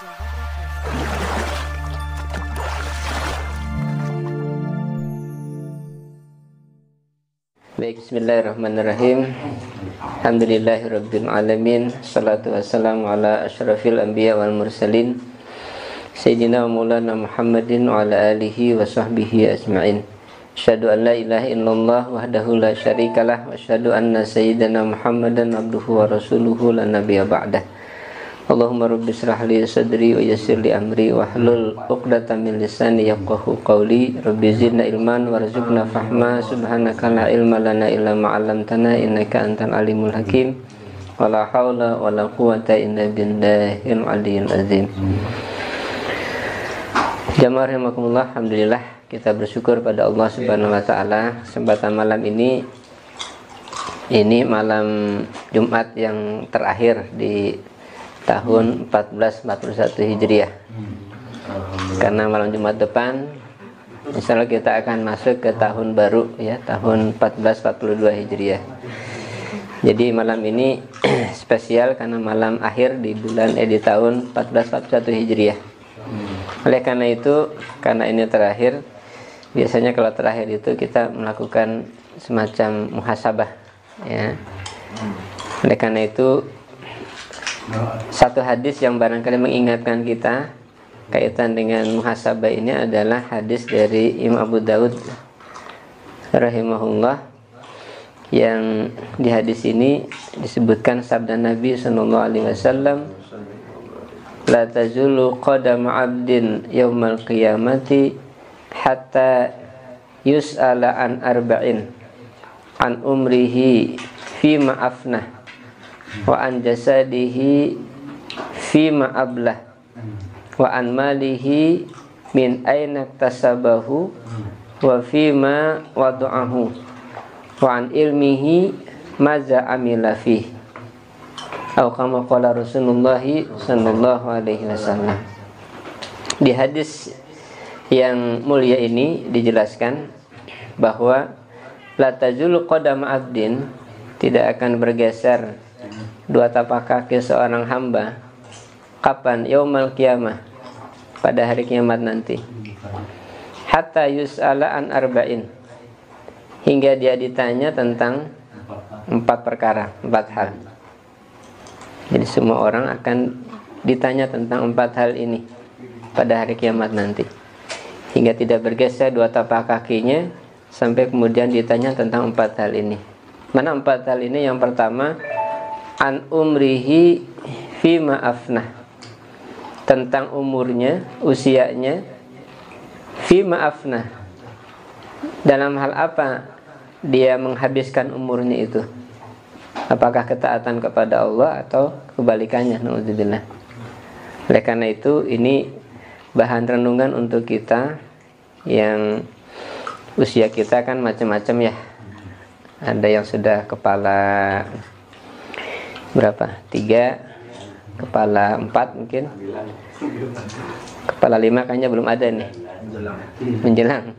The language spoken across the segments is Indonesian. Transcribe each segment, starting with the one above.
Baik, bismillahirrahmanirrahim. Alhamdulillahirabbil alamin. Shalatu wassalamu ala asyrafil anbiya wal mursalin Sayyidina wa maulana Muhammadin wa ala alihi wa sahbihi ajma'in. Asyhadu an la ilaha illallah wahdahu la syarikalah wa asyhadu anna sayyidina Muhammadan abduhu wa rasuluhu la nabiyya ba'dah. Allahumma rabbi shrah li sadri wa yassir li amri wa hlul 'uqdatam min lisani yafqahu qawli. Rabbi zidna ilman warzuqna fahma. Subhanaka la ilma lana illa ma 'allamtana innaka antal alimul hakim. Wala haula wala quwwata illa billahil aliyyil azim. Jamaah rahimakumullah, alhamdulillah kita bersyukur pada Allah Subhanahu wa taala kesempatan malam ini malam Jumat yang terakhir di tahun 1441 Hijriah. Karena malam Jumat depan insyaallah kita akan masuk ke tahun baru ya, tahun 1442 Hijriah. Jadi malam ini spesial karena malam akhir di tahun 1441 Hijriah. Oleh karena itu, karena ini terakhir, biasanya kalau terakhir itu kita melakukan semacam muhasabah ya. Oleh karena itu, satu hadis yang barangkali mengingatkan kita kaitan dengan muhasabah ini adalah hadis dari Imam Abu Daud rahimahullah, yang di hadis ini disebutkan sabda Nabi sallallahu alaihi wasallam, la tazulu qadama 'abdin yaumal qiyamati hatta yus'ala an arba'in an umrihi fima afnah wa an jasadihi fima ablah wa an malihi min aina iktasabahu wa fima wada'ahu wa an ilmihi maza amila fihi atau kama qala Rasulullah sallallahu alaihi wasallam. Di hadis yang mulia ini dijelaskan bahwa la tazulu qadama 'abdin, tidak akan bergeser dua tapak kaki seorang hamba. Kapan? Yaumal qiyamah, pada hari kiamat nanti. Hatta yus'ala an arba'in, hingga dia ditanya tentang 4 perkara, 4 hal. Jadi semua orang akan ditanya tentang 4 hal ini pada hari kiamat nanti, hingga tidak bergeser dua tapak kakinya sampai kemudian ditanya tentang 4 hal ini. Mana 4 hal ini? Yang pertama, an umrihi fima afnah, tentang umurnya, usianya, fima afnah, dalam hal apa dia menghabiskan umurnya itu. Apakah ketaatan kepada Allah atau kebalikannya, na'udzubillah. Oleh karena itu, ini bahan renungan untuk kita yang usia kita kan macam-macam ya. Ada yang sudah kepala berapa? 3, kepala 4 mungkin. Kepala 5 kayaknya belum ada nih. Menjelang.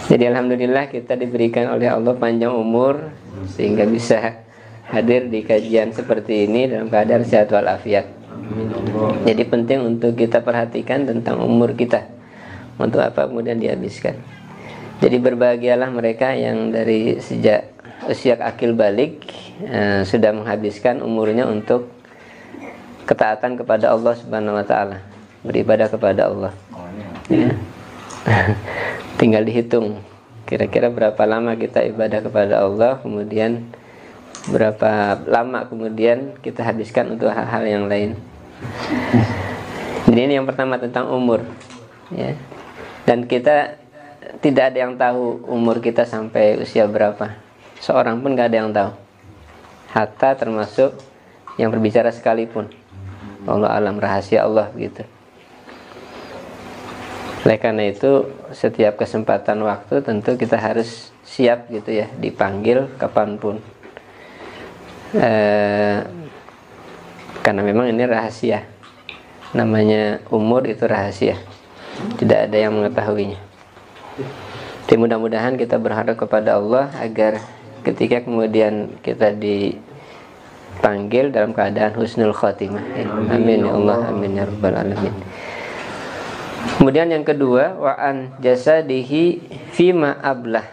Jadi alhamdulillah kita diberikan oleh Allah panjang umur sehingga bisa hadir di kajian seperti ini dalam keadaan sehat walafiat. Jadi penting untuk kita perhatikan tentang umur kita, untuk apa kemudian dihabiskan. Jadi berbahagialah mereka yang dari sejak usia akil balik sudah menghabiskan umurnya untuk ketaatan kepada Allah Subhanahu wa taala, beribadah kepada Allah. Ya. Tinggal dihitung kira-kira berapa lama kita ibadah kepada Allah, kemudian berapa lama kemudian kita habiskan untuk hal-hal yang lain. Jadi ini yang pertama tentang umur ya. Dan kita tidak ada yang tahu umur kita sampai usia berapa. Seorang pun gak ada yang tahu, hatta termasuk yang berbicara sekalipun. Allah alam, rahasia Allah begitu. Oleh karena itu setiap kesempatan waktu tentu kita harus siap gitu ya, dipanggil kapanpun. Karena memang ini rahasia, namanya umur itu rahasia, tidak ada yang mengetahuinya. Jadi mudah-mudahan kita berharap kepada Allah agar ketika kemudian kita dipanggil dalam keadaan husnul khotimah. Amin ya Allah, amin ya rabbal alamin. Kemudian yang kedua, wa an jasadihi fima ablah.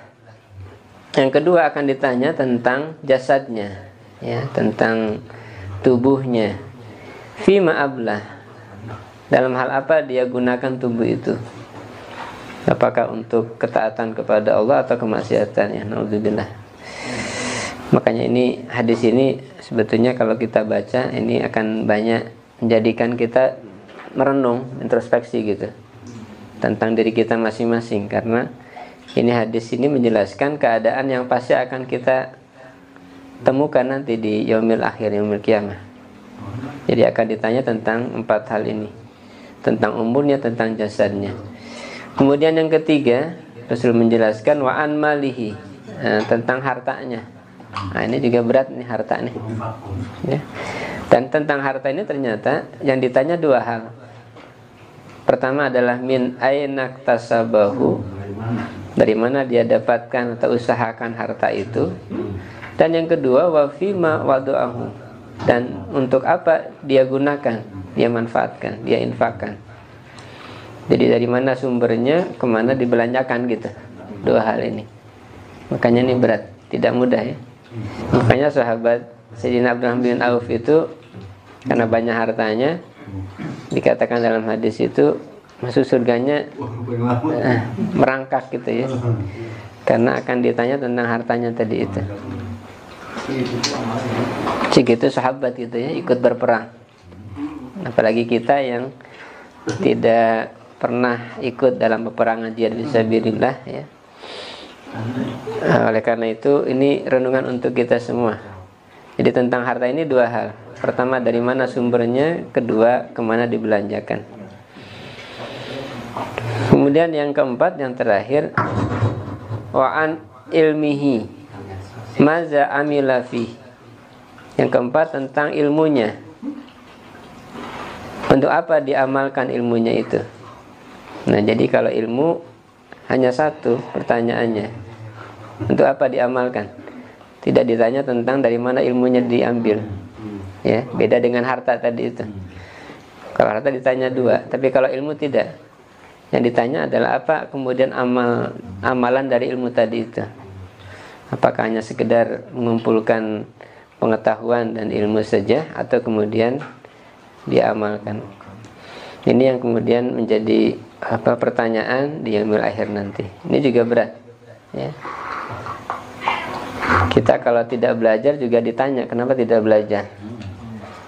Yang kedua akan ditanya tentang jasadnya, ya, tentang tubuhnya. Fima ablah, dalam hal apa dia gunakan tubuh itu? Apakah untuk ketaatan kepada Allah atau kemaksiatan, ya, naudzubillah. Makanya ini, hadis ini sebetulnya kalau kita baca ini akan banyak menjadikan kita merenung, introspeksi gitu tentang diri kita masing-masing, karena ini hadis ini menjelaskan keadaan yang pasti akan kita temukan nanti di yaumil akhir, yaumil qiyamah. Jadi akan ditanya tentang 4 hal ini, tentang umurnya, tentang jasadnya. Kemudian yang ketiga, Rasul menjelaskan wa an malihi, tentang hartanya. Nah, ini juga berat nih, harta nih, ya. Dan tentang harta ini ternyata yang ditanya 2 hal. Pertama adalah min ainak tasabahu, dari mana dia dapatkan atau usahakan harta itu. Dan yang kedua wa fima wadu'ahu, dan untuk apa dia gunakan, dia manfaatkan, dia infakkan. Jadi dari mana sumbernya, kemana dibelanjakan gitu. 2 hal ini. Makanya ini berat, tidak mudah, ya. Makanya sahabat Sayyidina Abdurrahman bin Auf itu karena banyak hartanya, dikatakan dalam hadis itu masuk surganya merangkak gitu, ya, karena akan ditanya tentang hartanya tadi itu. Cik itu sahabat gitu, ya, ikut berperang. Apalagi kita yang tidak pernah ikut dalam peperangan jihad fisabilillah, ya. Oleh karena itu ini renungan untuk kita semua. Jadi tentang harta ini 2 hal. Pertama, dari mana sumbernya. Kedua, kemana dibelanjakan. Kemudian yang keempat, yang terakhir, wa an ilmihi maza amila fi. Yang keempat tentang ilmunya. Untuk apa diamalkan ilmunya itu? Nah, jadi kalau ilmu hanya satu pertanyaannya, untuk apa diamalkan? Tidak ditanya tentang dari mana ilmunya diambil, ya. Beda dengan harta tadi itu. Kalau harta ditanya 2, tapi kalau ilmu tidak. Yang ditanya adalah apa kemudian amalan dari ilmu tadi itu. Apakah hanya sekedar mengumpulkan pengetahuan dan ilmu saja, atau kemudian diamalkan. Ini yang kemudian menjadi pertanyaan di yaumil akhir nanti. Ini juga berat, ya. Kita kalau tidak belajar juga ditanya kenapa tidak belajar.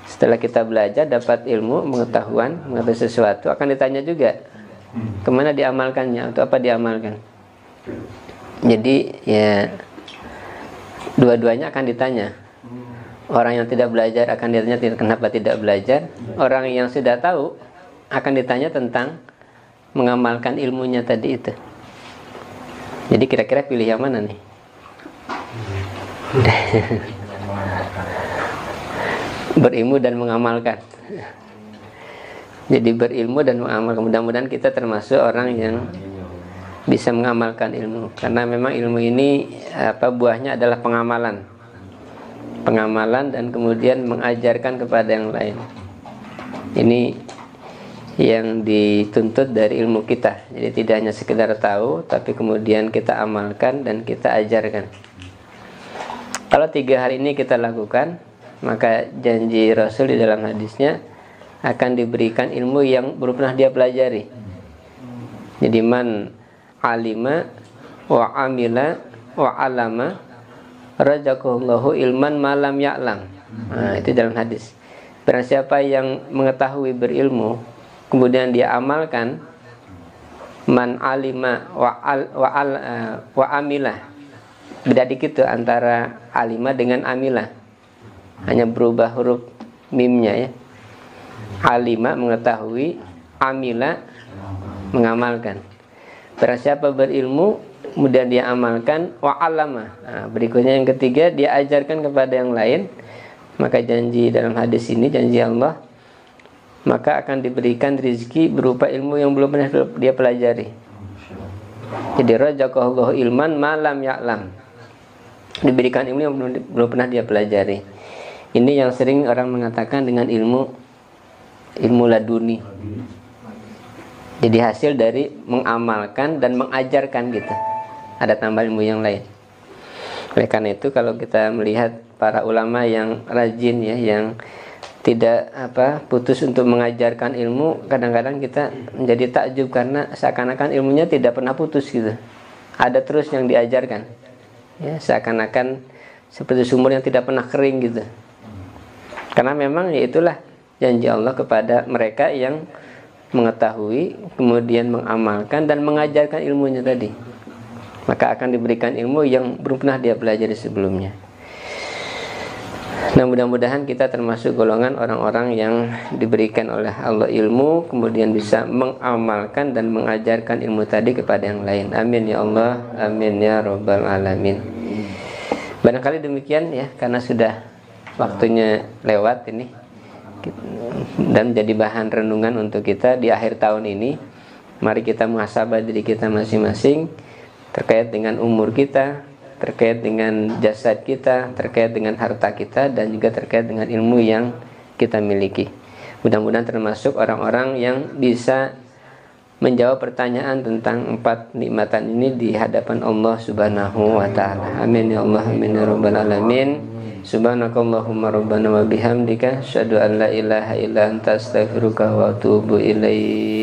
Setelah kita belajar dapat ilmu, pengetahuan, mengetahui sesuatu, akan ditanya juga kemana diamalkannya, untuk apa diamalkan. Jadi ya dua-duanya akan ditanya. Orang yang tidak belajar akan ditanya kenapa tidak belajar. Orang yang sudah tahu akan ditanya tentang mengamalkan ilmunya tadi itu. Jadi kira-kira pilih yang mana nih? Berilmu dan mengamalkan. Jadi berilmu dan mengamalkan. Mudah-mudahan kita termasuk orang yang bisa mengamalkan ilmu. Karena memang ilmu ini buahnya adalah pengamalan. Pengamalan dan kemudian mengajarkan kepada yang lain. Ini yang dituntut dari ilmu kita. Jadi tidak hanya sekedar tahu, tapi kemudian kita amalkan dan kita ajarkan. Kalau 3 hal ini kita lakukan, maka janji Rasul di dalam hadisnya akan diberikan ilmu yang belum pernah dia pelajari. Jadi man alima wa amila wa alama razaqallahu ilman malam ya'lam. Nah, itu dalam hadis. Barang siapa yang mengetahui berilmu, kemudian dia amalkan, man alima wa amila. Beda dikit tuh antara alima dengan amila. Hanya berubah huruf mimnya, ya. Alima mengetahui, amila mengamalkan. Barang siapa berilmu kemudian dia amalkan, wa alama. Nah, berikutnya yang ketiga, dia ajarkan kepada yang lain. Maka janji dalam hadis ini, janji Allah, maka akan diberikan rizki berupa ilmu yang belum pernah dia pelajari. Jadi razaqallahu ilman malam ya'lam. Diberikan ilmu yang belum pernah dia pelajari. Ini yang sering orang mengatakan dengan ilmu laduni. Jadi hasil dari mengamalkan dan mengajarkan gitu. Ada tambah ilmu yang lain. Oleh karena itu kalau kita melihat para ulama yang rajin ya, yang tidak putus untuk mengajarkan ilmu, kadang-kadang kita menjadi takjub karena seakan-akan ilmunya tidak pernah putus gitu. Ada terus yang diajarkan. Ya, seakan-akan seperti sumur yang tidak pernah kering gitu. Karena memang ya itulah janji Allah kepada mereka yang mengetahui, kemudian mengamalkan dan mengajarkan ilmunya tadi. Maka akan diberikan ilmu yang belum pernah dia pelajari sebelumnya. Nah, mudah-mudahan kita termasuk golongan orang-orang yang diberikan oleh Allah ilmu, kemudian bisa mengamalkan dan mengajarkan ilmu tadi kepada yang lain. Amin ya Allah, amin ya Rabbal Alamin. Barangkali demikian ya, karena sudah waktunya lewat ini dan jadi bahan renungan untuk kita di akhir tahun ini. Mari kita muhasabah diri kita masing-masing terkait dengan umur kita, terkait dengan jasad kita, terkait dengan harta kita, dan juga terkait dengan ilmu yang kita miliki. Mudah-mudahan termasuk orang-orang yang bisa menjawab pertanyaan tentang 4 nikmatan ini di hadapan Allah Subhanahu wa taala. Amin ya Allah, amin ya Rabbal Alamin. Subhanakallahumma rabbana wa bihamdika asyhadu an la ilaha illa anta astaghfiruka wa atubu ilaik.